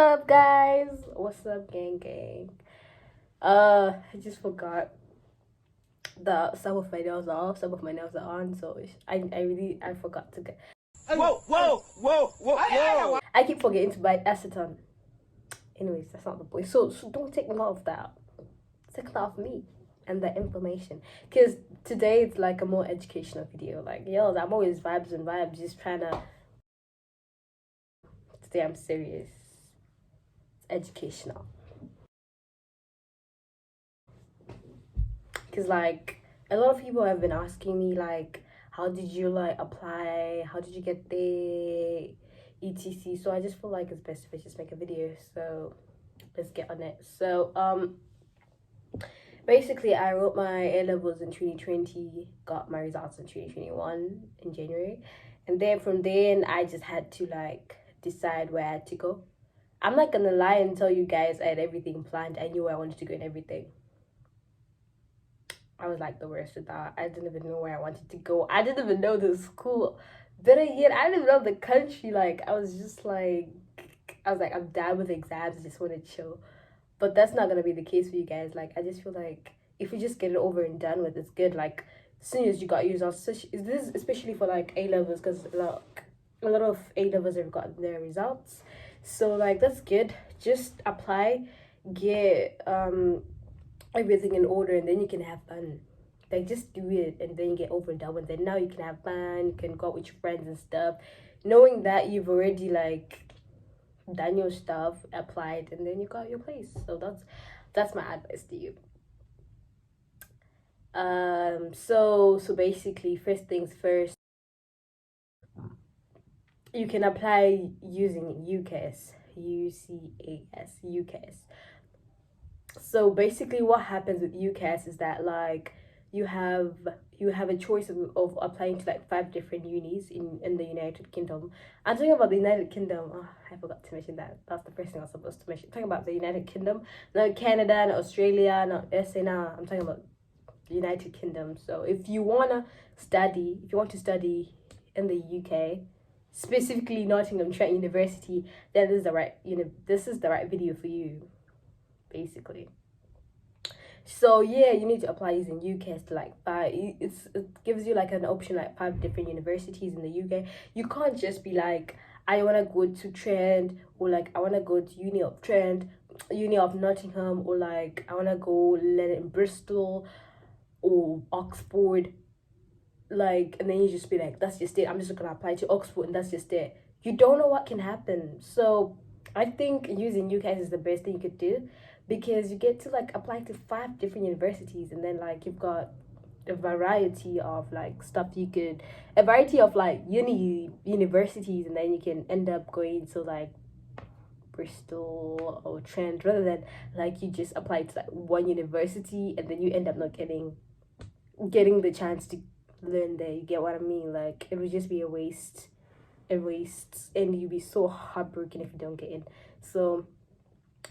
up, guys? What's up, gang? I just forgot that some of my nails are off, some of my nails are on, so I forgot to get. Whoa! I keep forgetting to buy acetone. Anyways, that's not the point. So don't take note of that. Take note of me and the information, because today it's like a more educational video. Like, yo, I'm always vibes, just trying to. Today I'm serious. It's educational. Because like a lot of people have been asking me like, how did you like apply, how did you get there, etc. So I just feel like it's best if I just make a video, so let's get on it. So basically I wrote my A-levels in 2020, got my results in 2021 in January, and then from then I just had to like decide where I had to go. I'm not gonna lie and tell you guys I had everything planned. I knew where I wanted to go and everything. I was like the worst with that. I didn't even know where I wanted to go. I didn't even know the school. Better yet, I didn't even know the country. Like, I was like, I'm done with exams. I just want to chill. But that's not going to be the case for you guys. Like, I just feel like if you just get it over and done with, it's good. Like, as soon as you got your results, this especially for like A-levels, because like, a lot of A-levels have gotten their results. So, like, that's good. Just apply, get, everything in order, and then you can have fun. Like, just do it and then you get over and done with it. Now you can have fun, you can go out with your friends and stuff, knowing that you've already like done your stuff, applied, and then you got your place. So that's my advice to you. So basically, first things first, you can apply using UCAS. So basically what happens with UCAS is that like you have a choice of applying to like 5 different unis in the United Kingdom. I'm talking about the United Kingdom. Oh, I forgot to mention that. That's the first thing I was supposed to mention. I'm talking about the United Kingdom, not Canada, not Australia, not SA. Nah, I'm talking about the United Kingdom. So if you want to study in the UK, specifically Nottingham Trent University, then this is the right video for you, basically. So yeah, you need to apply using UCAS to like it gives you like an option like 5 different universities in the UK. You can't just be like, I want to go to Trent, or like I want to go to Uni of Trent, Uni of Nottingham, or like I want to go learn in Bristol or Oxford, like, and then you just be like, that's just it, I'm just gonna apply to Oxford and that's just it. You don't know what can happen. So I think using UCAS is the best thing you could do, because you get to like apply to 5 different universities, and then like you've got a variety of like stuff a variety of like universities, and then you can end up going to like Bristol or Trent, rather than like you just apply to like one university and then you end up not getting the chance to learn there. You get what I mean? Like, it would just be a waste, and you'd be so heartbroken if you don't get in. So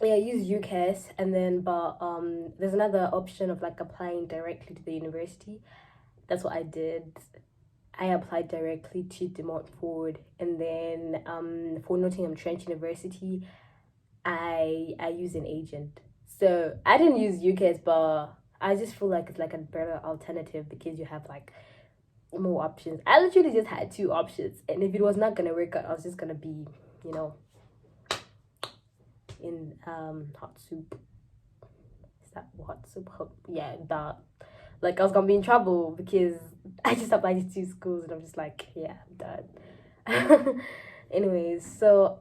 yeah, use UCAS, and then there's another option of like applying directly to the university. That's what I did. I applied directly to De Montfort, and then for Nottingham Trent University, I use an agent. So I didn't use UCAS, but I just feel like it's like a better alternative, because you have like more options. I literally just had 2 options, and if it was not gonna work out, I was just gonna be, in hot soup. Is that hot soup? Yeah, that. Like, I was gonna be in trouble because I just applied to 2 schools, and I'm just like, yeah, I'm done. Anyways, so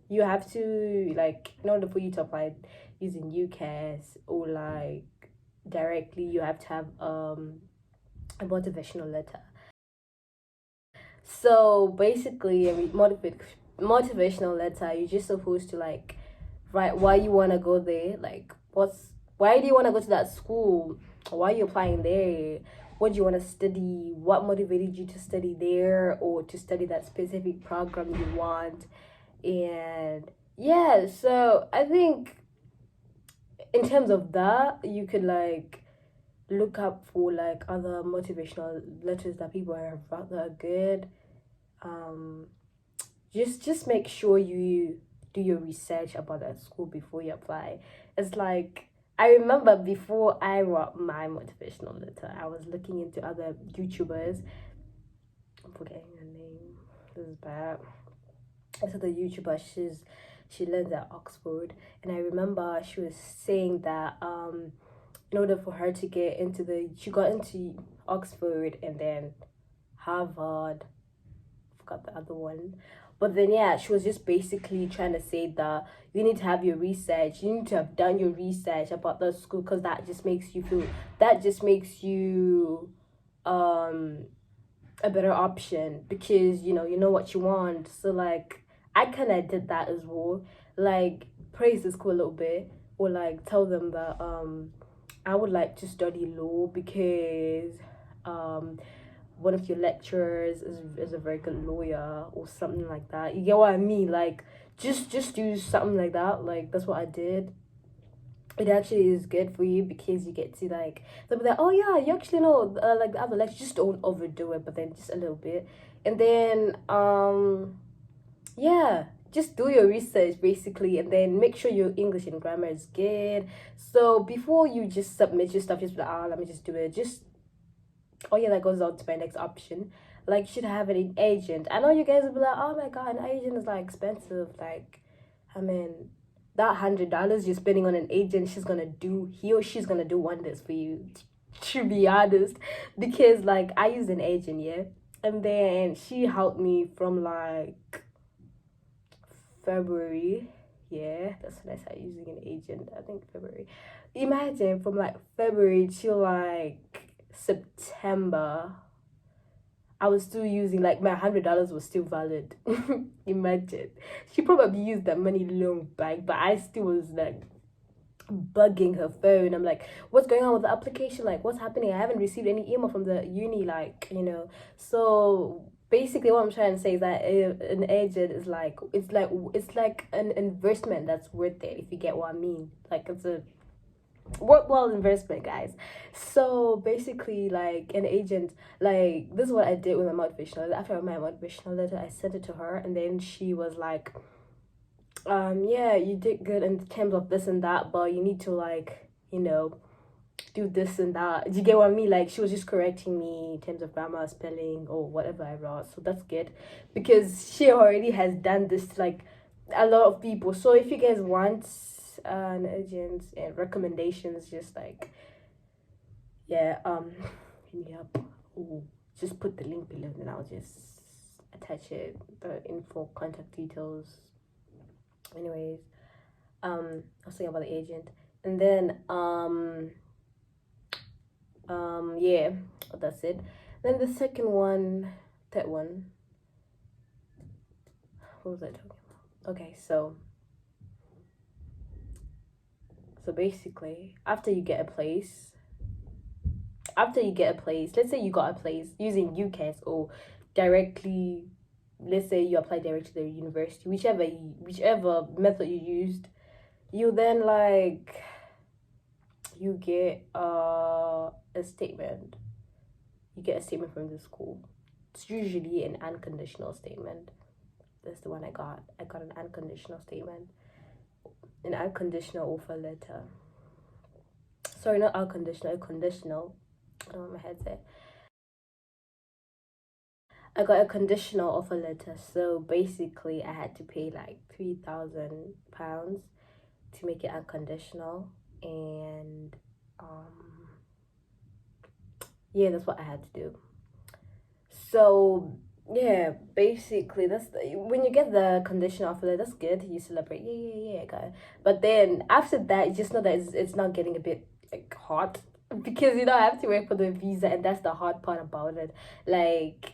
you have to, like, in order for you to apply using UCAS or like directly, you have to have a motivational letter. So basically, motivational letter, you're just supposed to like write why you want to go there, like why do you want to go to that school, why are you applying there, what do you want to study, what motivated you to study there or to study that specific program you want. And yeah, so I think in terms of that, you could like look up for like other motivational letters that people have that are good. Just make sure you do your research about that school before you apply. It's like, I remember before I wrote my motivational letter, I was looking into other YouTubers. I'm forgetting her name. This is bad. So the YouTuber, she lives at Oxford, and I remember she was saying that in order for her to get into she got into Oxford and then Harvard, forgot the other one. But then yeah, she was just basically trying to say that you need to have your research. You need to have done your research about the school, because that just makes you a better option, because you know what you want. So like, I kind of did that as well. Like, praise the school a little bit, or like tell them that I would like to study law because one of your lecturers is a very good lawyer, or something like that. You get what I mean? Like, just do something like that. Like, that's what I did. It actually is good for you, because you get to like, they'll be like, oh yeah, you actually know like the other lectures. Just don't overdo it, but then just a little bit. And then yeah, just do your research basically, and then make sure your English and grammar is good. So before you just submit your stuff, just be like, let me just do it. Just, oh yeah, that goes on to my next option. Like, you should have an agent. I know you guys will be like, oh my god, an agent is like expensive. Like, I mean, that $100 you're spending on an agent, he or she's gonna do wonders for you, to be honest. Because like, I used an agent, yeah, and then she helped me from like February. Yeah, that's when I started using an agent. I think February. Imagine, from like February to like September, I was still using, like, my $100 was still valid. Imagine. She probably used that money long back, but I still was like bugging her phone. I'm like, what's going on with the application? Like, what's happening? I haven't received any email from the uni, like. So basically what I'm trying to say is that an agent is like, it's like an investment that's worth it, if you get what I mean. Like, it's a worthwhile investment, guys. So basically, like, an agent, like, this is what I did with my motivational letter. After I wrote my motivational letter, I sent it to her, and then she was like, yeah, you did good in terms of this and that, but you need to, like, do this and that. Do you get what I mean? Like, she was just correcting me in terms of grammar, spelling, or whatever I wrote. So that's good, because she already has done this to, like, a lot of people. So if you guys want an agent and recommendations, just like, yeah, hit me up. Ooh, just put the link below, and I'll just attach it, the info, contact details. Anyways, I'll say about the agent, and then yeah, that's it. Then the third one, what was I talking about? Okay, so basically, after you get a place, let's say you got a place using UCAS, or directly, let's say you apply directly to the university, whichever method you used, you then, like, you get a statement. You get a statement from the school. It's usually an unconditional statement. That's the one I got. I got an unconditional statement, an unconditional offer letter. Sorry, not unconditional, conditional. I don't know what my head said. I got a conditional offer letter. So basically, I had to pay like £3,000 to make it unconditional, and yeah, that's what I had to do. So yeah, basically, when you get the conditional offer letter, that's good. You celebrate, yeah, I got it. But then after that, you just know that it's not getting a bit like hot, because I have to wait for the visa, and that's the hard part about it. Like,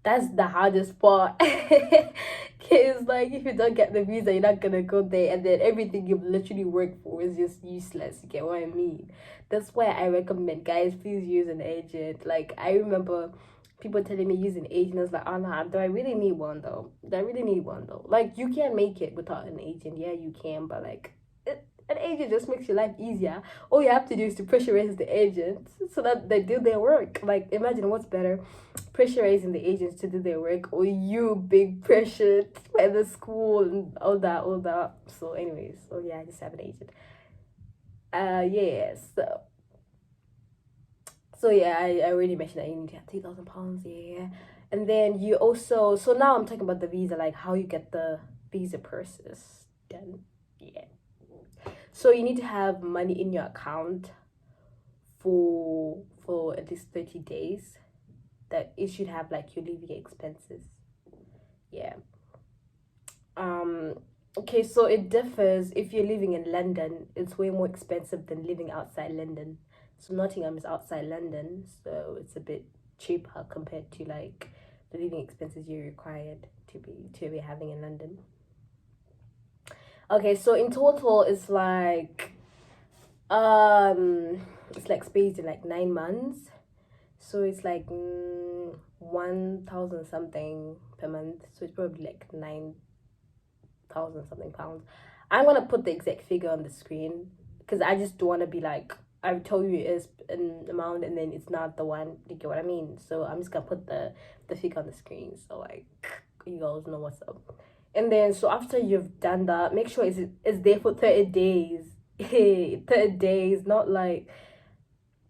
that's the hardest part. Because, like, if you don't get the visa, you're not gonna go there, and then everything you've literally worked for is just useless. You get what I mean? That's why I recommend, guys, please use an agent. Like, I remember people telling me use an agent. I was like, oh no, do I really need one though? Do I really need one though? Like, you can make it without an agent. Yeah, you can, but like, An agent just makes your life easier. All you have to do is to pressurize the agents so that they do their work. Like, imagine what's better, pressurizing the agents to do their work, or you being pressured by the school and all that. So, anyways, so yeah, I just have an agent. Yeah. So yeah, I already mentioned that you need to have £3,000. Yeah, and then you also. So now I'm talking about the visa, like how you get the visa process done. Yeah. So you need to have money in your account for at least 30 days. That it should have like your living expenses. Yeah. Um okay, so it differs. If you're living in London, it's way more expensive than living outside London. So Nottingham is outside London, so it's a bit cheaper compared to like the living expenses you're required to be having in London. Okay, so in total it's like spaced in like 9 months. So it's like 1,000 something per month. So it's probably like 9,000 something pounds. I'm gonna put the exact figure on the screen because I just don't want to be like I've told you it is an amount and then it's not the one. You get what I mean? So I'm just gonna put the figure on the screen so like you guys know what's up. And then so after you've done that, make sure it's there for 30 days. 30 days, not like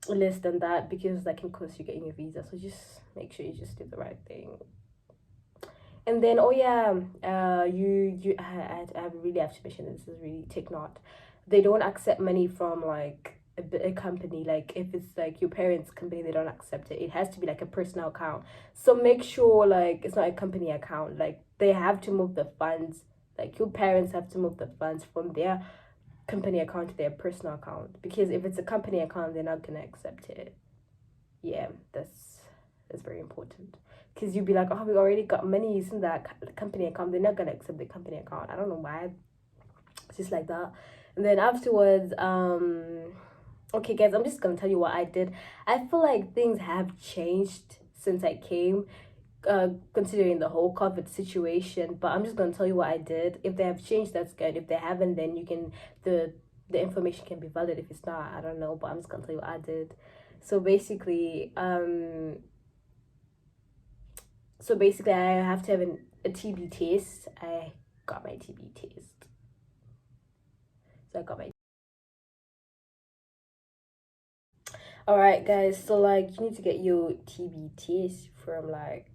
less than that because that can cost you getting a visa. So just make sure you just do the right thing. And then oh yeah, I really have to mention this is really take note. They don't accept money from like a company. Like if it's like your parents' company, they don't accept it. It has to be like a personal account. So make sure like it's not a company account. Like they have to move the funds. Like your parents have to move the funds from their company account to their personal account because if it's a company account, they're not gonna accept it. Yeah, that's very important because you'd be like, oh, we already got money using that company account. They're not gonna accept the company account. I don't know why. It's just like that. And then afterwards, okay, guys, I'm just gonna tell you what I did. I feel like things have changed since I came. Considering the whole COVID situation, but I'm just gonna tell you what I did. If they have changed, that's good. If they haven't, then you can the information can be valid. If it's not, I don't know. But I'm just gonna tell you what I did. So basically, I have to have a TB test. I got my TB test. So I got my. All right, guys. So like, you need to get your TB test from like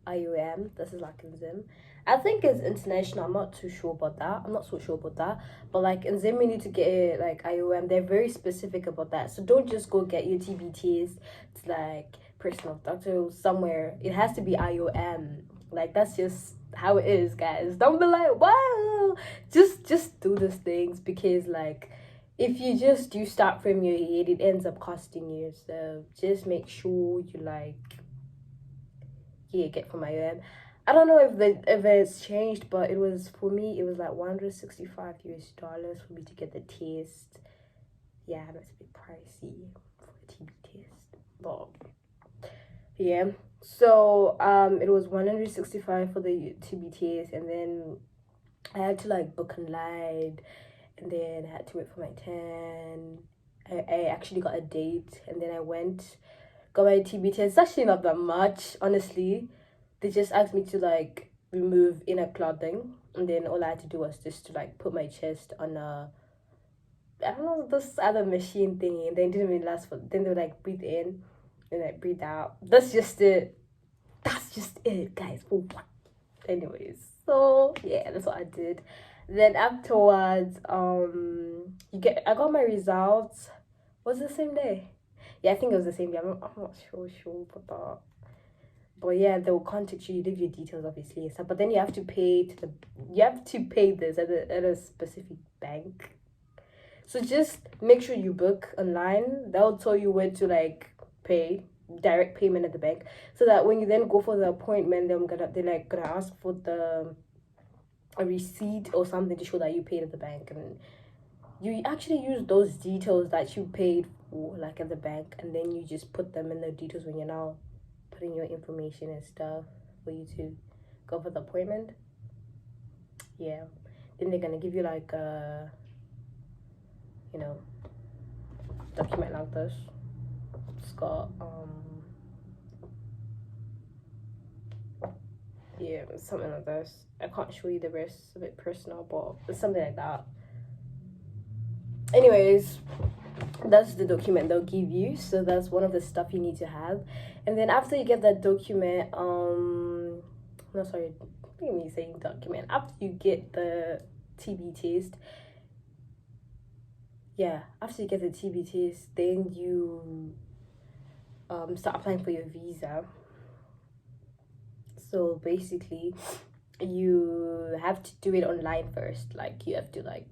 IOM. This is like in Zim. I think it's international. I'm not too sure about that. I'm not so sure about that. But like in Zim, you need to get it like IOM. They're very specific about that. So don't just go get your TBTs. It's like personal doctor somewhere. It has to be IOM. Like that's just how it is, guys. Don't be like, wow. Just do these things because like if you start from your head, it ends up costing you. So just make sure you like get from my end. I don't know if it's changed, but it was for me. It was like $165 for me to get the test. Yeah, that's a bit pricey for a TB test, but yeah. So it was 165 for the TB test, and then I had to like book online, and then I had to wait for my turn. I actually got a date, and then I went got my TB test. It's actually not that much, honestly. They just asked me to like remove inner clothing, and then all I had to do was just to like put my chest on a I don't know this other machine thingy, and then it didn't really last for. Then they were like breathe in, and like breathe out. That's just it. That's just it, guys. For what? Anyways, so yeah, that's what I did. Then afterwards, I got my results. Was it the same day? Yeah, I think it was the same day. I'm not sure about that. But yeah, they will contact you, you leave your details obviously and stuff. But then you have to pay this at a specific bank. So just make sure you book online. That'll tell you where to like pay direct payment at the bank. So that when you then go for the appointment, they're gonna ask for a receipt or something to show that you paid at the bank, and you actually use those details that you paid for like at the bank, and then you just put them in the details when you're now putting your information and stuff for you to go for the appointment. Yeah, then they're gonna give you like you know, document like this. It's got yeah, something like this. I can't show you the rest, it's a bit personal, but it's something like that. Anyways, that's the document they'll give you, so that's one of the stuff you need to have. And then after you get that document, no, sorry, look at me saying document. After you get the TB test, yeah, after you get the TB test, then you start applying for your visa. So basically, you have to do it online first. Like you have to like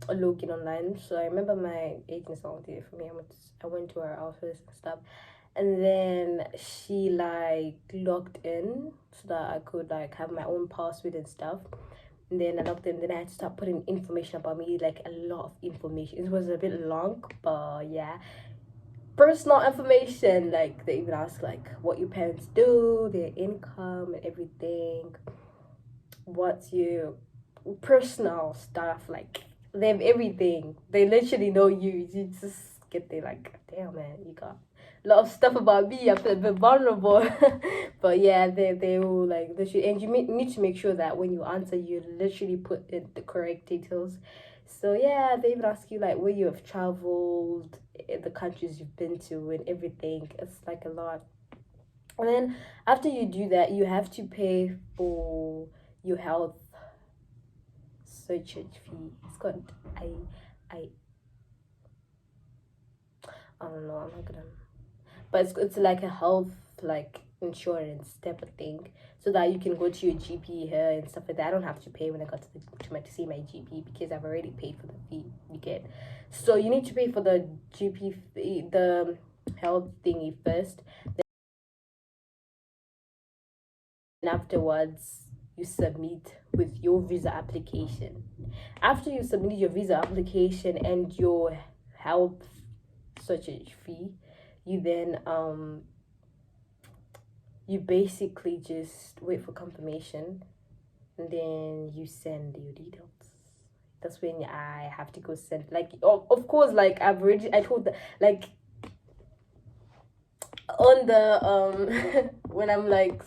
log in online. So I remember my agent did it for me. I went to her office and stuff, and then she like logged in so that I could like have my own password and stuff. And then I logged in. Then I had to start putting information about me, like a lot of information. It was a bit long, but yeah, personal information. Like they even ask like what your parents do, their income and everything, what's your personal stuff. Like they have everything. They literally know you. You just get there like, damn man, you got a lot of stuff about me. I feel a bit vulnerable. But yeah, they will like they should, and you need to make sure that when you answer, you literally put in the correct details. So yeah, they even ask you like where you have traveled, the countries you've been to, and everything. It's like a lot. And then after you do that, you have to pay for your health search fee. It's called I I don't know. I'm not gonna. But it's like a health like insurance type of thing, so that you can go to your GP here and stuff like that. I don't have to pay when I got to see my GP because I've already paid for the fee you get. So you need to pay for the GP fee, the health thingy first. Then afterwards you submit with your visa application. After you submit your visa application and your health search fee, you then you basically just wait for confirmation, and then you send your details. That's when I have to go send, like, of course, like I told the, like on the when I'm like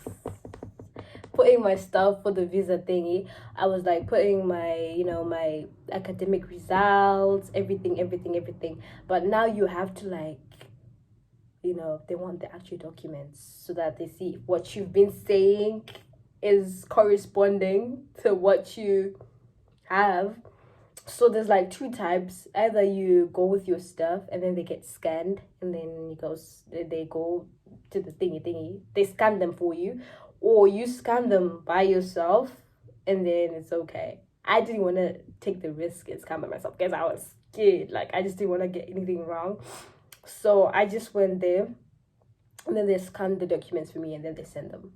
putting my stuff for the visa thingy, I was like putting my, you know, my academic results, everything. But now you have to like, you know, they want the actual documents so that they see what you've been saying is corresponding to what you have. So there's like two types. Either you go with your stuff and then they get scanned, and then they go to the thingy, they scan them for you, or you scan them by yourself and then it's okay. I didn't want to take the risk and scan by myself because I was scared. Like I just didn't want to get anything wrong. So I just went there, and then they scanned the documents for me, and then they send them.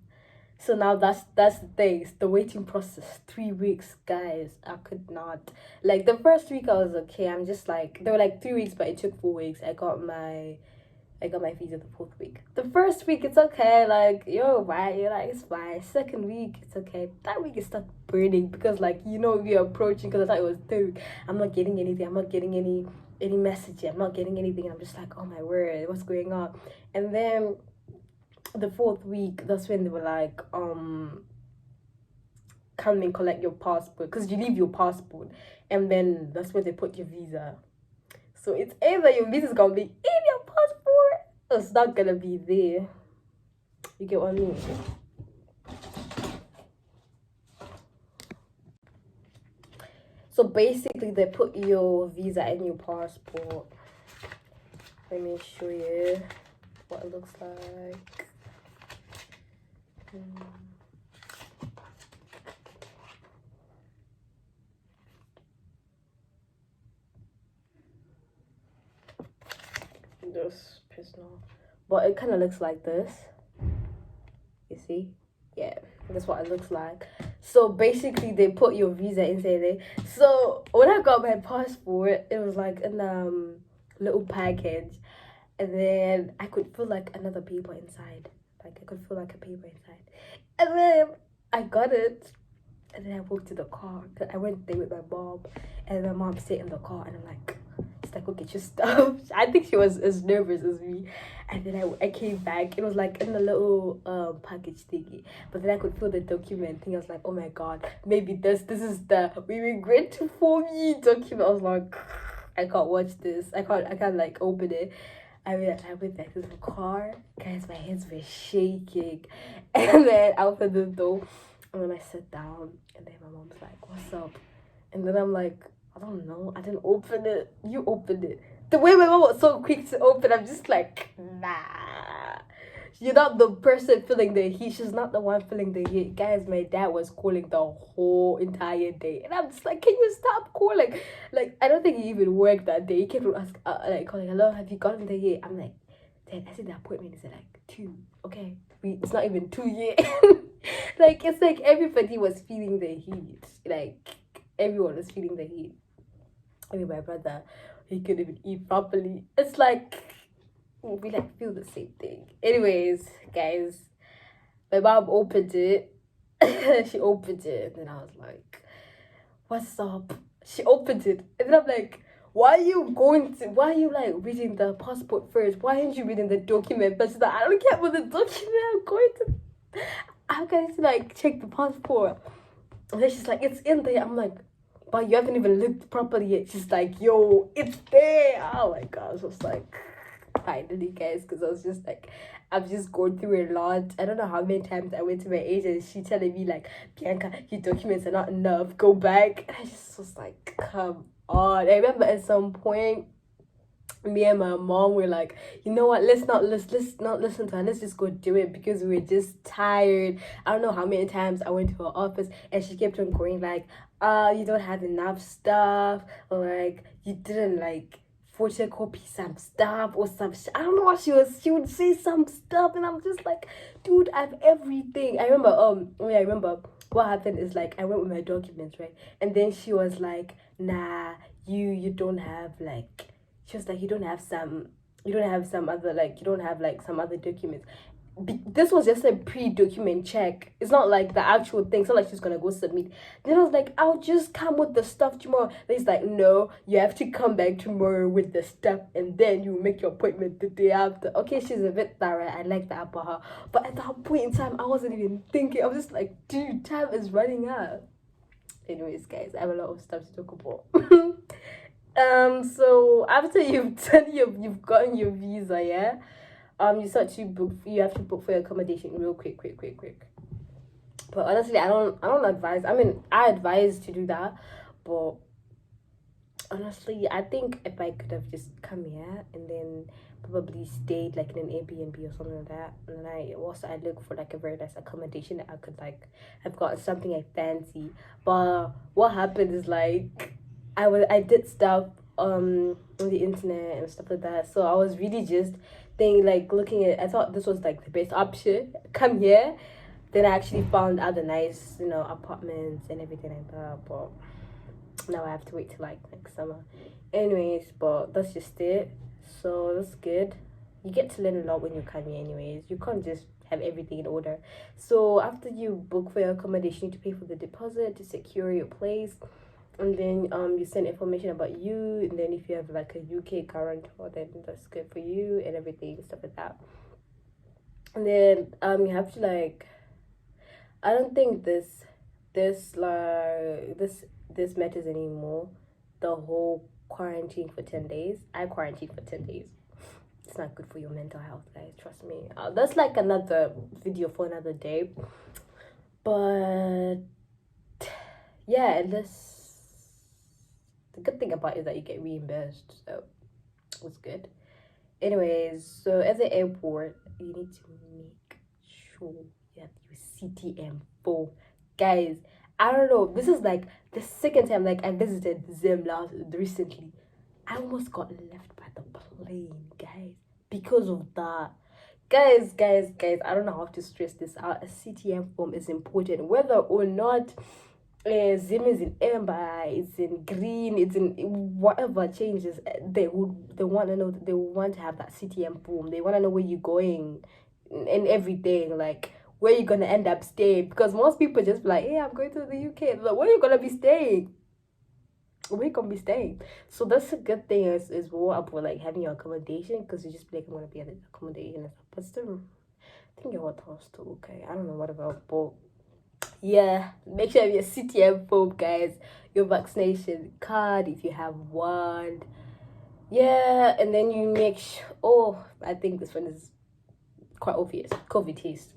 So now that's the thing. It's the waiting process. 3 weeks, guys. I could not. Like the first week I was okay. I'm just like, they were like 3 weeks, but it took 4 weeks. I got my visa the fourth week. The first week it's okay. Like yo, why? You're like it's fine. Second week it's okay. That week it started burning because like you know we're approaching, because I thought it was third. I'm not getting anything. I'm not getting any message. I'm not getting anything. I'm just like, oh my word, what's going on? And then the fourth week, that's when they were like, come and collect your passport, because you leave your passport, and then that's where they put your visa. So it's either your visa's gonna be in your passport or it's not gonna be there. You get what I mean? So basically they put your visa in your passport. Let me show you what it looks like. Just personal, but it kind of looks like this. You see? Yeah, that's what it looks like. So basically they put your visa inside there. So when I got my passport, it was like in little package, and then I could feel like another paper inside. Like I could feel like a paper inside, and then I got it, and then I walked to the car. I went there with my mom, and my mom stayed in the car, and I'm like, just like, okay, just stop. I think she was as nervous as me. And then I came back. It was like in the little package thingy. But then I could feel the document thing. I was like, oh my god, maybe this is the we regret to form you document. I was like, I can't watch this. I can't like open it. I went back to the car. Guys, my hands were shaking. And then I opened the door. And then I sat down. And then my mom's like, what's up? And then I'm like, I don't know. I didn't open it. You opened it. The way my mom was so quick to open, I'm just like, nah. You're not the person feeling the heat. She's not the one feeling the heat. Guys, my dad was calling the whole entire day. And I'm just like, can you stop calling? Like, I don't think he even worked that day. He kept on ask, like, calling, hello, have you gotten the heat? I'm like, Dad, I see the appointment is at like 2. Okay, it's not even 2 yet. Like, it's like everybody was feeling the heat. Like, everyone was feeling the heat. I mean, my brother, he couldn't even eat properly. It's like, we like feel the same thing. Anyways, guys, my mom opened it. She opened it, and then I was like, what's up? She opened it, and then I'm like, why are you like reading the passport first? Why aren't you reading the document? But she's like, I don't care about the document. I'm going to like check the passport. And then she's like, it's in there. I'm like, but you haven't even looked properly yet. She's like, yo, it's there. Oh my gosh. I was like, finally, guys, because I was just like, I've just gone through a lot. I don't know how many times I went to my agent. She telling me like, Bianca, your documents are not enough. Go back. And I just was like, come on. I remember at some point, me and my mom were like, you know what, let's not listen to her, let's just go do it, because we were just tired. I don't know how many times I went to her office and she kept on going like, you don't have enough stuff, or like you didn't like photocopy some stuff or some I don't know what she would say some stuff, and I'm just like, dude, I have everything. I remember what happened is like, I went with my documents, right? And then she was like, nah, you don't have like, she was like, you don't have some other documents. This was just a pre-document check. It's not like the actual thing. It's not like she's gonna go submit. Then I was like, I'll just come with the stuff tomorrow. Then he's like, no, you have to come back tomorrow with the stuff, and then you make your appointment the day after. Okay, she's a bit thorough. I like that about her. But at that point in time, I wasn't even thinking. I was just like, dude, time is running out. Anyways, guys, I have a lot of stuff to talk about. So after you've gotten your visa, yeah, you have to book for your accommodation real quick. But honestly, I don't advise. I mean, I advise to do that, but honestly, I think if I could have just come here and then probably stayed like in an Airbnb or something like that, and then I look for like a very nice accommodation that I could like have gotten something I fancy. But what happened is like, I did stuff on the internet and stuff like that. So I was really just looking at, I thought this was like the best option. Come here. Then I actually found other nice, apartments and everything like that. But now I have to wait till like next summer. Anyways, but that's just it. So that's good. You get to learn a lot when you come here anyways. You can't just have everything in order. So after you book for your accommodation, you need to pay for the deposit to secure your place. And then you send information about you, and then if you have like a UK guarantor, then that's good for you and everything, stuff like that. And then you have to like, I don't think this matters anymore, the whole quarantine for 10 days. I quarantined for 10 days. It's not good for your mental health, guys, trust me. That's like another video for another day. But yeah, the good thing about it is that you get reimbursed, so it's good. Anyways, so at the airport, you need to make sure you have your CTM form. Guys, I don't know, this is like the second time like I visited Zim recently. I almost got left by the plane, guys, because of that. Guys, I don't know how to stress this out. A CTM form is important, whether or not Zim is in amber, it's in green, it's in whatever changes. They want to know, they want to have that CTM form. They want to know where you're going and everything, like where you're gonna end up staying. Because most people just be like, hey, I'm going to the UK. Like, where are you gonna be staying? where you gonna be staying? So that's a good thing is more about like having your accommodation, because you just be like, I'm gonna be at the accommodation and stuff. But still, I think your hotel's still okay. I don't know what about, but yeah, make sure you have your CTM form, guys. Your vaccination card if you have one. Yeah, and then you make oh, I think this one is quite obvious. COVID test.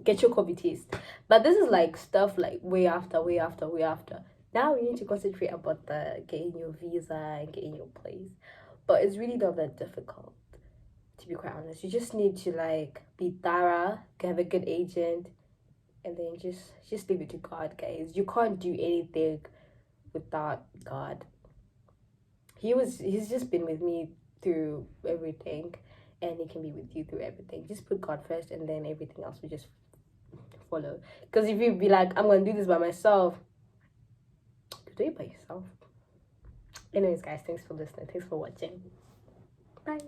Get your COVID test. But this is like stuff like way after, way after, way after. Now you need to concentrate about the getting your visa and getting your place. But it's really not that difficult, to be quite honest. You just need to like be thorough, have a good agent, and then just leave it to God, guys. You can't do anything without God. He's just been with me through everything, and he can be with you through everything. Just put God first, and then everything else will just follow. Because if you be like, I'm gonna do this by myself, do it by yourself. Anyways, guys, thanks for listening. Thanks for watching. Bye.